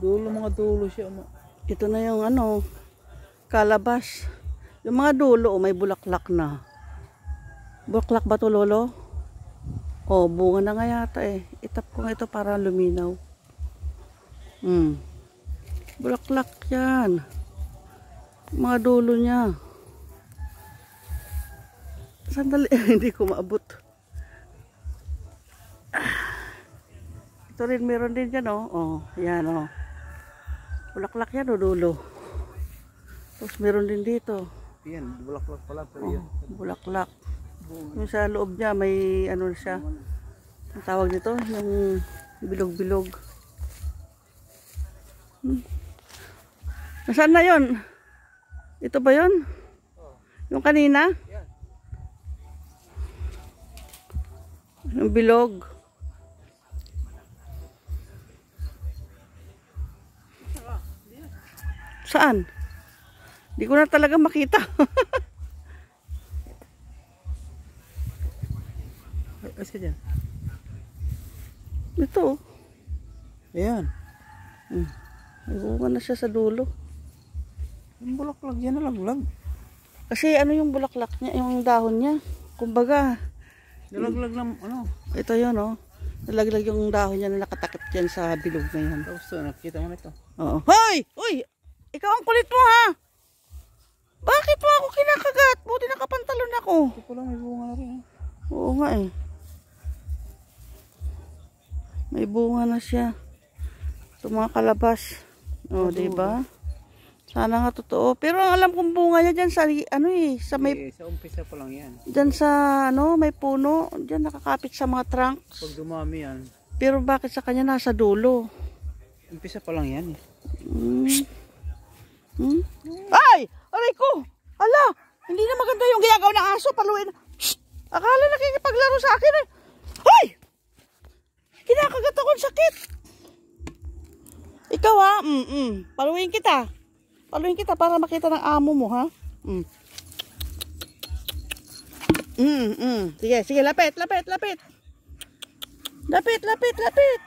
Dulo, mga dulo siya. Ito na yung ano, kalabas. Yung mga dulo, may bulaklak na. Bulaklak ba to, Lolo? Oh, bunga na nga yata eh. Itap ko nga ito para luminaw. Bulaklak yan. Mga dulo niya. Sandali, hindi ko maabot. Ito rin, meron din dyan, oh. Oh, yan, oh. Bulaklak yan, oh, dulo. Tapos meron din dito. Yan, bulaklak pala. Oh, bulaklak. Yung sa loob niya, may ano siya. Ang tawag nito, yung bilog-bilog. Nasaan na yon? Ito ba yon? Yung kanina? Yung bilog. Saan? Di ko na talaga makita. Ayos ka dyan. Ito. Ayan. May bunga na siya sa dulo. Yung bulaklak yan nalaglag. Kasi ano yung bulaklak niya, yung dahon niya. Kumbaga, Nalaglag ng ano. ito yun, oh. Nalaglag yung dahon niya na nakatakip dyan sa bilog na yan. Tapos nakita mo na ito. Oo. Hoy! Uy! Ikaw ang kulit mo, ha? Bakit mo ako kinakagat? Buti nakapantalon ako. Ito pala may bunga na rin. Oo nga eh. May bunga na siya. Ito mga kalabas. O, diba? Sana nga totoo. Pero ang alam kong bunga niya dyan sa, ano eh, sa may... Sa umpisa pa lang yan. Dyan sa, ano, may puno. Dyan nakakapit sa mga trunks. Pag dumami yan. Pero bakit sa kanya nasa dulo? Umpisa pa lang yan eh. Ay! Aray ko! Ala! Hindi na maganda yung ginagawa ng aso. Paluin. Shhh! Akala nakikipaglaro sa akin eh. Hoy! Kinakagat akong sakit. Ikaw ha? Paluin kita. Paluin kita para makita ng amo mo ha? Sige, sige. Lapit, lapit, lapit. Lapit, lapit, lapit.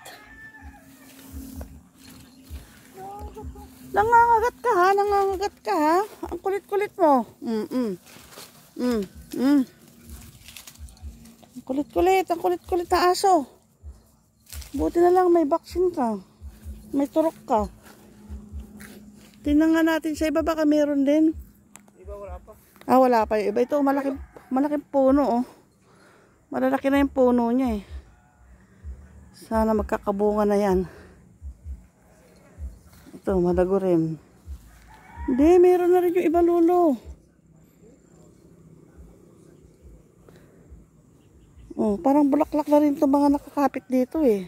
Nangangagat ka ha? Nangangagat ka ha? Ang kulit-kulit mo. Ang kulit-kulit. Ang kulit-kulit na aso. Buti na lang may vaccine ka. May turok ka. Tingnan nga natin sa iba, baka meron din. Iba wala pa. Ah, wala pa. Iba ito, malaking puno oh. Malalaki na yung puno niya eh. Sana magkakabunga na yan. Ito, madago rin. Hindi, meron na rin yung iba, Lolo. Oh, parang bulaklak na rin itong mga nakakapit dito eh.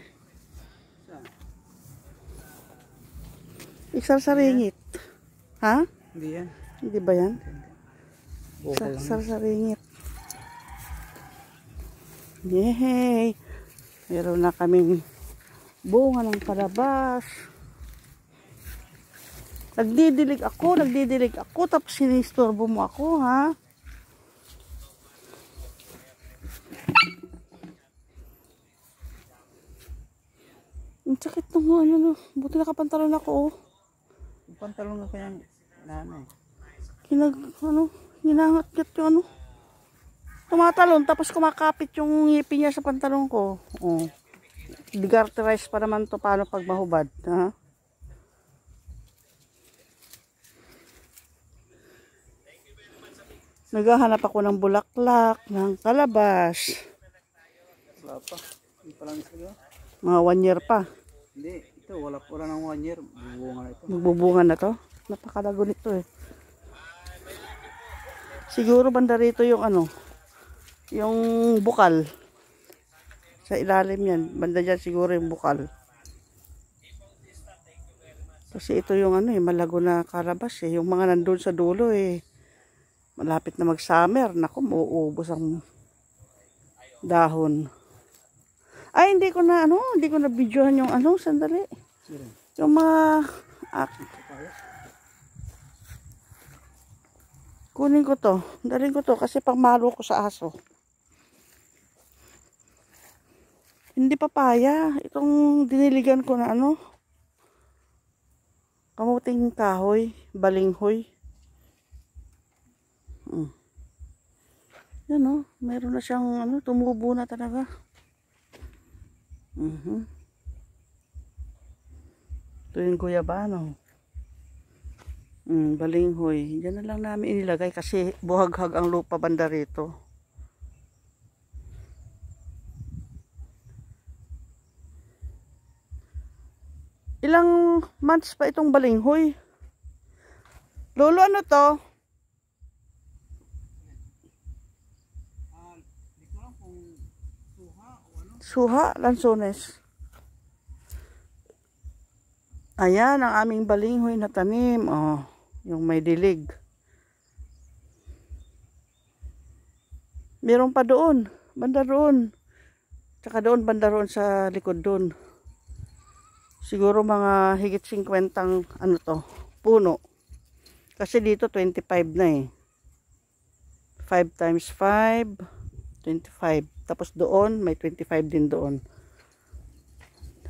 Iksarsaringit. Ha? Hindi yan. Hindi ba yan? Bukol lang. Sarsaringit. Yay! Meron na kaming bunga ng palabas. Nagdidilig ako, tapos sinistorbo mo ako, ha? Ang sakit nung ano, buti nakapantalon ako, oh. Yung pantalon nga kanyang nanay. Hinangat-gat yung ano. Tumatalon, tapos kumakapit yung ngipin niya sa pantalon ko. Oh. Digarterize pa naman to paano pag mahubad, ha? Naghahanap ako ng bulaklak, ng kalabas. Wala pa. Hindi pa lang isa. Mga 1 year pa. Hindi. Ito wala nang 1 year. Bubunga na ito. Magbubunga na to. Napakalago nito eh. Siguro banda rito yung ano, yung bukal. Sa ilalim yan. Banda dyan siguro yung bukal. Kasi ito yung ano eh, malago na kalabas eh. Yung mga nandun sa dulo eh. Malapit na mag-summer. Naku, mauubos ang dahon. Ay, hindi ko na videohan yung ano, sandali. Yung mga, kunin ko to. Daling ko to kasi pangmalo ko sa aso. Hindi papaya. Itong diniligan ko na ano. Kamuting kahoy, balinghoy. Yan o, meron na siyang ano, tumubo na talaga. Ito yung guyabano. Balinghoy. Diyan na lang namin inilagay kasi buhaghag ang lupa banda rito. Ilang months pa itong balinghoy? Lolo, ano to? Suha, lansones. Ayan ang aming balinghoy na tanim. Oh, yung may dilig. Meron pa doon. Banda doon. Tsaka doon, banda roon sa likod doon. Siguro mga higit 50 ano to, puno. Kasi dito 25 na eh. 5 times 5, 25. Tapos doon, may 25 din doon.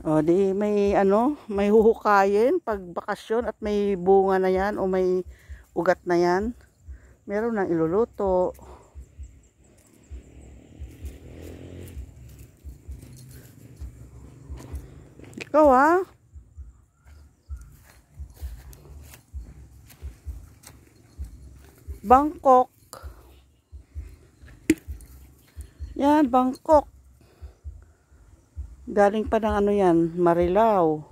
O, di may ano, may huhukayin pag bakasyon at may bunga na yan o may ugat na yan. Meron nang iluluto. Ikaw ah. Bangkok. Yan, Bangkok. Galing pa ng ano yan, Marilao.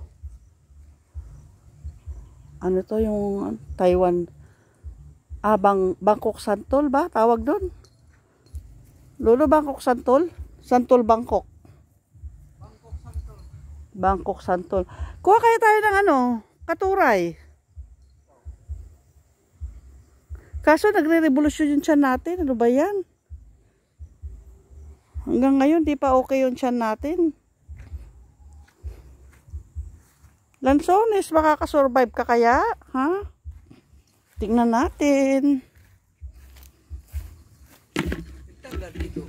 Ano to yung Taiwan? Bangkok Santol ba? Tawag doon? Lolo, Bangkok Santol? Santol Bangkok. Bangkok Santol. Kuha kaya tayo ng ano, katuray. Kaso nagre-revolusyon yung tiyan natin. Ano ba yan? Hanggang ngayon, di pa okay yung tiyan natin. Lansones, makakasurvive ka kaya? Ha? Tingnan natin. Tanglad dito.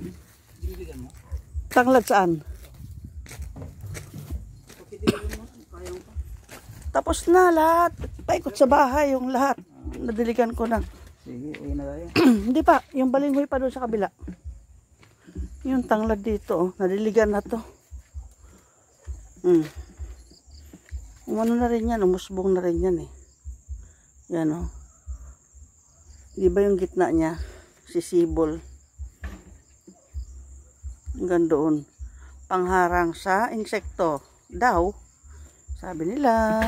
Diligan mo. Tanglad saan? Tapos na lahat. Paikot sa bahay yung lahat. Nadiligan ko na. Sige, uwi na tayo. Hindi pa. Yung balinghoy pa doon sa kabila. Yung tanglad dito. Oh. Nadiligan na to. Umano na rin yan. Umusbong na rin yan eh. Yan o. Oh. Di ba yung gitna niya? Sisibol. Hanggang doon. Pangharang sa insekto. Daw. Sabi nila.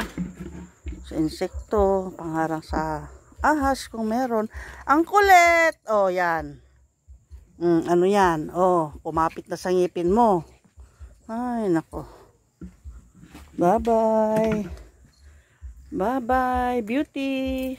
Sa insekto. Pangharang sa ahas kung meron. Ang kulit. Oh, yan. Ano yan? Oh, kumapit na sa ngipin mo. Ay, nako. Bye-bye. Bye-bye, beauty.